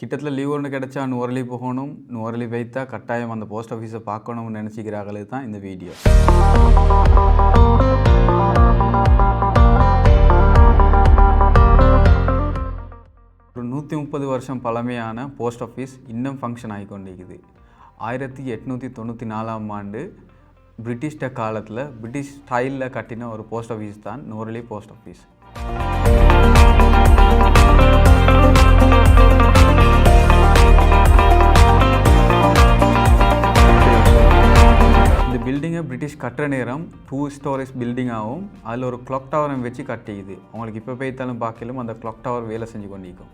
கிட்டத்தில் லீவ் ஒன்று கிடச்சா நுவரலி போகணும், நுவரலி வைத்தா கட்டாயம் அந்த போஸ்ட் ஆஃபீஸை பார்க்கணும்னு நினச்சிக்கிறாங்களே தான் இந்த வீடியோ. ஒரு 130 வருஷம் பழமையான போஸ்ட் ஆஃபீஸ் இன்னும் ஃபங்க்ஷன் ஆகி கொண்டிருக்குது. 1894ஆம் ஆண்டு பிரிட்டிஷ்ட காலத்தில் பிரிட்டிஷ் ஸ்டைலில் கட்டின ஒரு போஸ்ட் ஆஃபீஸ் தான் நுவரலி போஸ்ட் ஆஃபீஸ். இந்த பில்டிங்கை பிரிட்டிஷ் கட்டுற நேரம் 2 ஸ்டோரிஸ் பில்டிங்காகவும் அதில் ஒரு கிளாக் டவரும் வச்சு கட்டிக்குது. உங்களுக்கு இப்போ போய்த்தாலும் பார்க்கலும் அந்த கிளாக் டவர் வேலை செஞ்சு கொண்டிருக்கும்.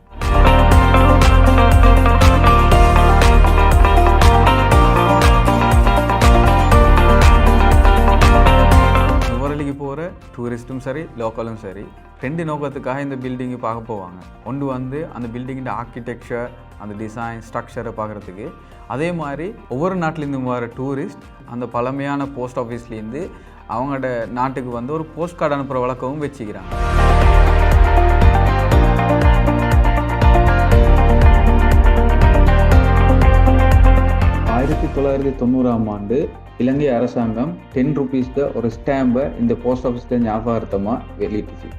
நுவரலிக்கு போகிற டூரிஸ்ட்டும் சரி லோக்கலும் சரி 2 நோக்கத்துக்காக இந்த பில்டிங்கை பார்க்க போவாங்க. ஒன்று வந்து அந்த பில்டிங்கின் ஆர்கிடெக்சர், அந்த டிசைன் ஸ்ட்ரக்சரை பார்க்குறதுக்கு. அதே மாதிரி ஒவ்வொரு நாட்டிலேருந்து வர டூரிஸ்ட் அந்த பழமையான போஸ்ட் ஆஃபீஸ்லேருந்து அவங்களோட நாட்டுக்கு வந்து ஒரு போஸ்ட் கார்டு அனுப்புகிற வழக்கமும் வச்சுக்கிறாங்க. 1990ஆம் ஆண்டு இலங்கை அரசாங்கம் 10 ரூபீஸ் ஒரு ஸ்டாம்பை இந்த போஸ்ட் ஆஃபீஸ்க்கு ஞாபகார்த்தமாக வெளியிட்டுச்சு.